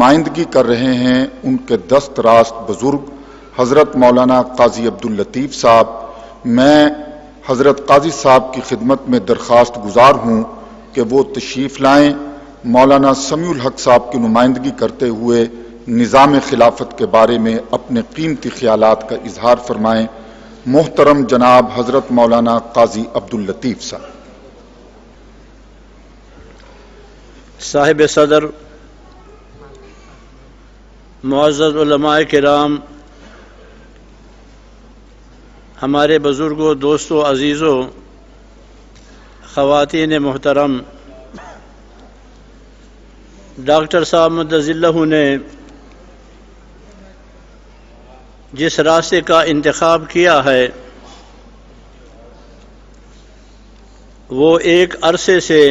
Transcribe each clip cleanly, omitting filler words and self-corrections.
نمائندگی کر رہے ہیں ان کے دست راست بزرگ حضرت مولانا قاضی عبداللطیف صاحب، میں حضرت قاضی صاحب کی خدمت میں درخواست گزار ہوں کہ وہ تشریف لائیں، مولانا سمیع الحق صاحب کی نمائندگی کرتے ہوئے نظام خلافت کے بارے میں اپنے قیمتی خیالات کا اظہار فرمائیں۔ محترم جناب حضرت مولانا قاضی عبداللطیف صاحب۔ صاحب صدر، معزز علماء کرام، ہمارے بزرگوں، دوستوں، عزیزوں، خواتین محترم، ڈاکٹر صاحب مدظ اللہ نے جس راستے کا انتخاب کیا ہے وہ ایک عرصے سے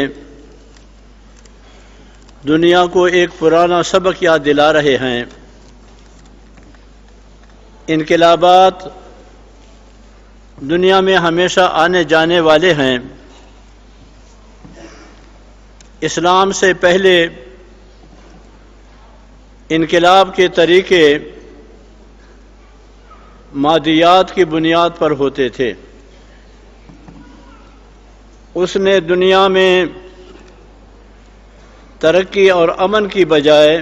دنیا کو ایک پرانا سبق یاد دلا رہے ہیں۔ انقلابات دنیا میں ہمیشہ آنے جانے والے ہیں۔ اسلام سے پہلے انقلاب کے طریقے مادیات کی بنیاد پر ہوتے تھے۔ اس نے دنیا میں ترقی اور امن کی بجائے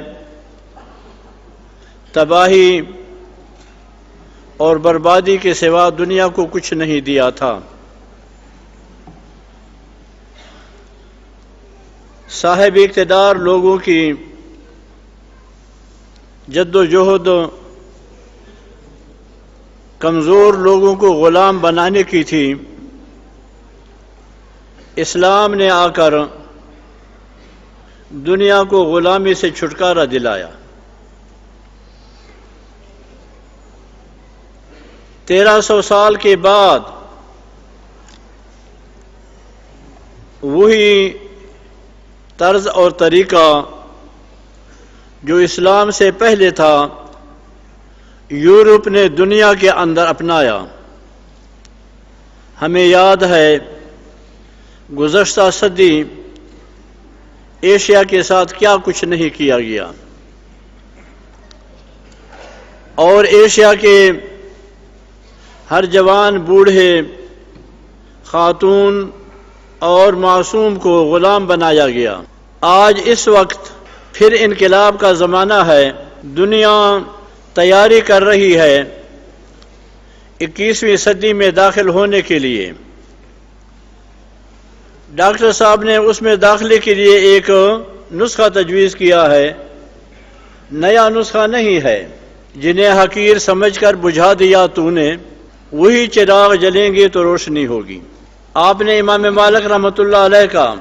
تباہی اور بربادی کے سوا دنیا کو کچھ نہیں دیا تھا۔ صاحب اقتدار لوگوں کی جد و جہد کمزور لوگوں کو غلام بنانے کی تھی۔ اسلام نے آ کر دنیا کو غلامی سے چھٹکارا دلایا۔ 1300 سال کے بعد وہی طرز اور طریقہ جو اسلام سے پہلے تھا یورپ نے دنیا کے اندر اپنایا۔ ہمیں یاد ہے گزشتہ صدی ایشیا کے ساتھ کیا کچھ نہیں کیا گیا، اور ایشیا کے ہر جوان، بوڑھے، خاتون اور معصوم کو غلام بنایا گیا۔ آج اس وقت پھر انقلاب کا زمانہ ہے۔ دنیا تیاری کر رہی ہے 21ویں صدی میں داخل ہونے کے لیے۔ ڈاکٹر صاحب نے اس میں داخلے کے لیے ایک نسخہ تجویز کیا ہے۔ نیا نسخہ نہیں ہے۔ جنہیں حقیر سمجھ کر بجھا دیا تو نے، وہی چراغ جلیں گے تو روشنی ہوگی۔ آپ نے امام مالک رحمۃ اللہ علیہ کا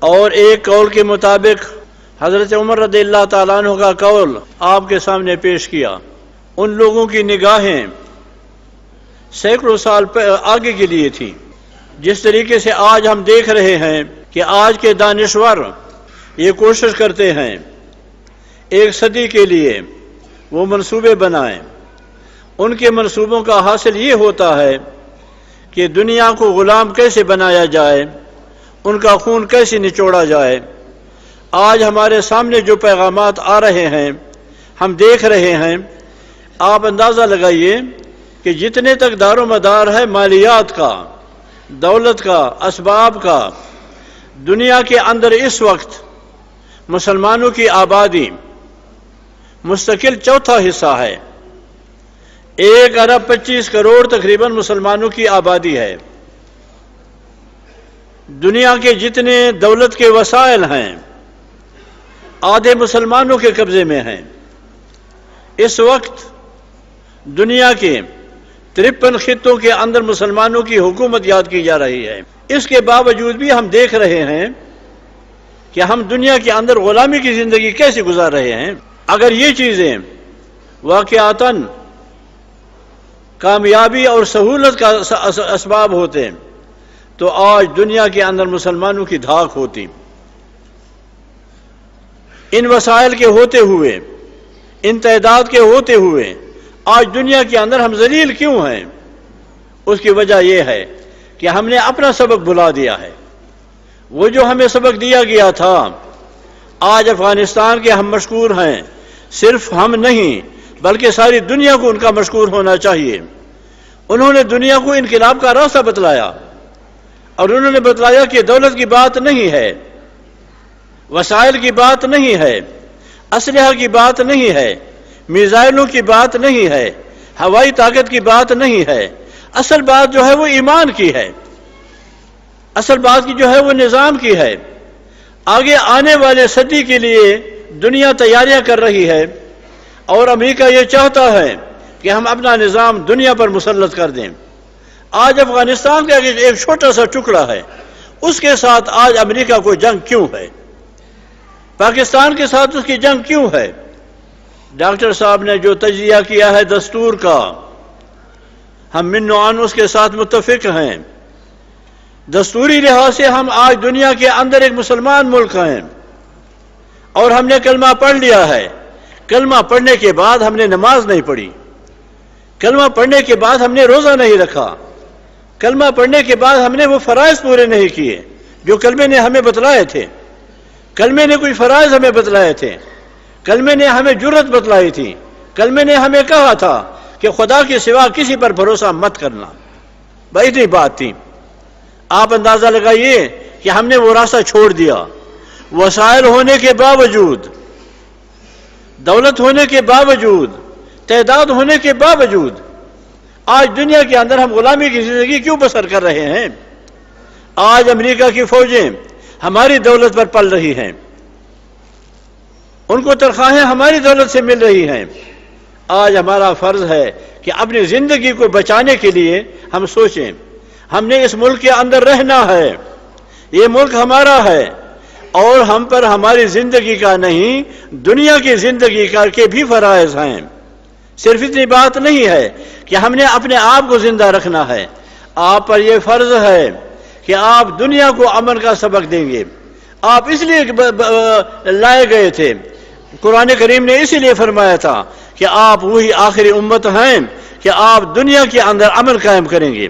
اور ایک قول کے مطابق حضرت عمر رضی اللہ تعالیٰ عنہ کا قول آپ کے سامنے پیش کیا۔ ان لوگوں کی نگاہیں سینکڑوں سال آگے کے لیے تھی۔ جس طریقے سے آج ہم دیکھ رہے ہیں کہ آج کے دانشور یہ کوشش کرتے ہیں ایک صدی کے لیے وہ منصوبے بنائیں۔ ان کے منصوبوں کا حاصل یہ ہوتا ہے کہ دنیا کو غلام کیسے بنایا جائے، ان کا خون کیسے نچوڑا جائے۔ آج ہمارے سامنے جو پیغامات آ رہے ہیں، ہم دیکھ رہے ہیں۔ آپ اندازہ لگائیے کہ جتنے تک دار و مدار ہے مالیات کا، دولت کا، اسباب کا، دنیا کے اندر اس وقت مسلمانوں کی آبادی مستقل چوتھا حصہ ہے۔ 1 ارب 25 کروڑ تقریباً مسلمانوں کی آبادی ہے۔ دنیا کے جتنے دولت کے وسائل ہیں آدھے مسلمانوں کے قبضے میں ہیں۔ اس وقت دنیا کے 53 خطوں کے اندر مسلمانوں کی حکومت یاد کی جا رہی ہے۔ اس کے باوجود بھی ہم دیکھ رہے ہیں کہ ہم دنیا کے اندر غلامی کی زندگی کیسے گزار رہے ہیں۔ اگر یہ چیزیں واقعتاً کامیابی اور سہولت کا اسباب ہوتے تو آج دنیا کے اندر مسلمانوں کی دھاک ہوتی۔ ان وسائل کے ہوتے ہوئے، ان تعداد کے ہوتے ہوئے آج دنیا کے اندر ہم ذلیل کیوں ہیں؟ اس کی وجہ یہ ہے کہ ہم نے اپنا سبق بھلا دیا ہے۔ وہ جو ہمیں سبق دیا گیا تھا، آج افغانستان کے ہم مشکور ہیں، صرف ہم نہیں بلکہ ساری دنیا کو ان کا مشکور ہونا چاہیے۔ انہوں نے دنیا کو انقلاب کا راستہ بتلایا، اور انہوں نے بتلایا کہ دولت کی بات نہیں ہے، وسائل کی بات نہیں ہے، اسلحہ کی بات نہیں ہے، میزائلوں کی بات نہیں ہے، ہوائی طاقت کی بات نہیں ہے، اصل بات جو ہے وہ ایمان کی ہے، اصل بات کی جو ہے وہ نظام کی ہے۔ آگے آنے والے صدی کے لیے دنیا تیاریاں کر رہی ہے، اور امریکہ یہ چاہتا ہے کہ ہم اپنا نظام دنیا پر مسلط کر دیں۔ آج افغانستان کا ایک چھوٹا سا ٹکڑا ہے، اس کے ساتھ آج امریکہ کو جنگ کیوں ہے؟ پاکستان کے ساتھ اس کی جنگ کیوں ہے؟ ڈاکٹر صاحب نے جو تجزیہ کیا ہے دستور کا، ہم من نوعان اس کے ساتھ متفق ہیں۔ دستوری لحاظ سے ہم آج دنیا کے اندر ایک مسلمان ملک ہیں، اور ہم نے کلمہ پڑھ لیا ہے۔ کلمہ پڑھنے کے بعد ہم نے نماز نہیں پڑھی، کلمہ پڑھنے کے بعد ہم نے روزہ نہیں رکھا، کلمہ پڑھنے کے بعد ہم نے وہ فرائض پورے نہیں کیے جو کلمے نے ہمیں بتلائے تھے۔ کلمے نے کوئی فرائض ہمیں بتلائے تھے، کلمے نے ہمیں جرت بتلائی تھی، کلمے نے ہمیں کہا تھا کہ خدا کے سوا کسی پر بھروسہ مت کرنا، بھائی اتنی بات تھی۔ آپ اندازہ لگائیے کہ ہم نے وہ راستہ چھوڑ دیا، وسائل ہونے کے باوجود، دولت ہونے کے باوجود، تعداد ہونے کے باوجود آج دنیا کے اندر ہم غلامی کی زندگی کیوں بسر کر رہے ہیں؟ آج امریکہ کی فوجیں ہماری دولت پر پل رہی ہیں، ان کو تنخواہیں ہماری دولت سے مل رہی ہیں۔ آج ہمارا فرض ہے کہ اپنی زندگی کو بچانے کے لیے ہم سوچیں، ہم نے اس ملک کے اندر رہنا ہے، یہ ملک ہمارا ہے، اور ہم پر ہماری زندگی کا نہیں دنیا کی زندگی کا کے بھی فرائض ہیں۔ صرف اتنی بات نہیں ہے کہ ہم نے اپنے آپ کو زندہ رکھنا ہے، آپ پر یہ فرض ہے کہ آپ دنیا کو امن کا سبق دیں گے۔ آپ اس لیے لائے گئے تھے، قرآن کریم نے اسی لیے فرمایا تھا کہ آپ وہی آخری امت ہیں کہ آپ دنیا کے اندر امن قائم کریں گے،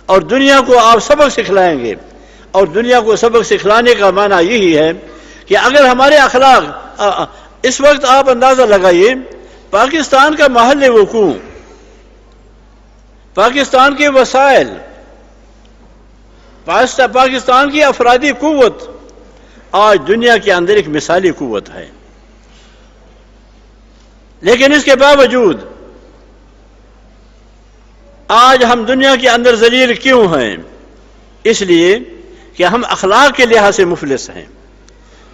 اور دنیا کو آپ سبق سکھلائیں گے۔ اور دنیا کو سبق سکھلانے کا معنی یہی ہے کہ اگر ہمارے اخلاق، اس وقت آپ اندازہ لگائیے پاکستان کا محل وقوع، پاکستان کے وسائل، پاکستان کی افرادی قوت آج دنیا کے اندر ایک مثالی قوت ہے، لیکن اس کے باوجود آج ہم دنیا کے اندر ذلیل کیوں ہیں؟ اس لیے کہ ہم اخلاق کے لحاظ سے مفلس ہیں،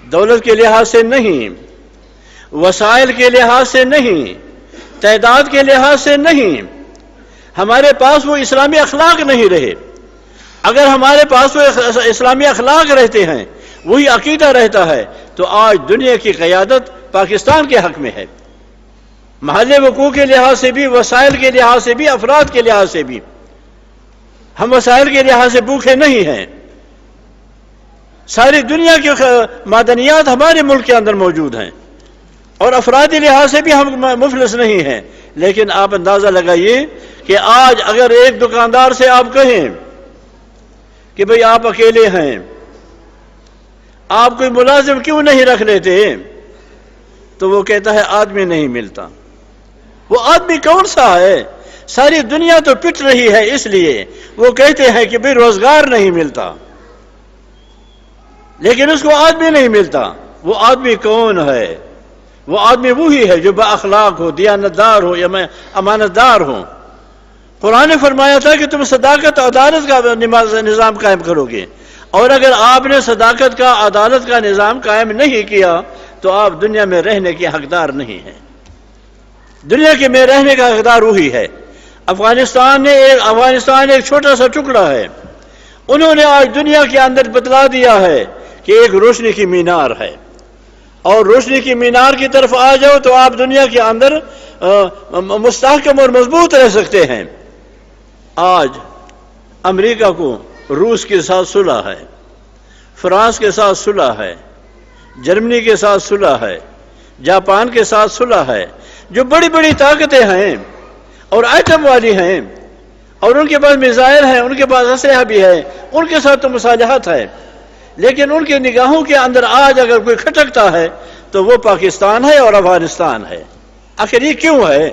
دولت کے لحاظ سے نہیں، وسائل کے لحاظ سے نہیں، تعداد کے لحاظ سے نہیں، ہمارے پاس وہ اسلامی اخلاق نہیں رہے۔ اگر ہمارے پاس وہ اسلامی اخلاق رہتے ہیں، وہی عقیدہ رہتا ہے، تو آج دنیا کی قیادت پاکستان کے حق میں ہے، محل وقوع کے لحاظ سے بھی، وسائل کے لحاظ سے بھی، افراد کے لحاظ سے بھی۔ ہم وسائل کے لحاظ سے بھوکے نہیں ہیں، ساری دنیا کی معدنیات ہمارے ملک کے اندر موجود ہیں، اور افرادی لحاظ سے بھی ہم مفلس نہیں ہیں۔ لیکن آپ اندازہ لگائیے کہ آج اگر ایک دکاندار سے آپ کہیں کہ بھئی آپ اکیلے ہیں، آپ کوئی ملازم کیوں نہیں رکھ لیتے، تو وہ کہتا ہے آدمی نہیں ملتا۔ وہ آدمی کون سا ہے؟ ساری دنیا تو پٹ رہی ہے، اس لیے وہ کہتے ہیں کہ بھئی روزگار نہیں ملتا، لیکن اس کو آدمی نہیں ملتا۔ وہ آدمی کون ہے؟ وہ آدمی وہی ہے جو با اخلاق ہو، دیانتدار ہو یا امانتدار ہو۔ قرآن نے فرمایا تھا کہ تم صداقت عدالت کا نظام قائم کرو گے، اور اگر آپ نے صداقت کا، عدالت کا نظام قائم نہیں کیا تو آپ دنیا میں رہنے کے حقدار نہیں ہیں۔ دنیا کے میں رہنے کا حقدار وہی ہے۔ افغانستان ایک چھوٹا سا ٹکڑا ہے، انہوں نے آج دنیا کے اندر بتلا دیا ہے کہ ایک روشنی کی مینار ہے، اور روشنی کی مینار کی طرف آ جاؤ تو آپ دنیا کے اندر مستحکم اور مضبوط رہ سکتے ہیں۔ آج امریکہ کو روس کے ساتھ صلح ہے، فرانس کے ساتھ صلح ہے، جرمنی کے ساتھ صلح ہے، جاپان کے ساتھ صلح ہے، جو بڑی بڑی طاقتیں ہیں اور ایٹم والی ہیں، اور ان کے پاس میزائل ہیں، ان کے پاس اسلحہ بھی ہے، ان کے ساتھ تو مصالحت ہے۔ لیکن ان کے نگاہوں کے اندر آج اگر کوئی کھٹکتا ہے تو تو وہ پاکستان ہے اور افغانستان ہے. آخر یہ کیوں ہے؟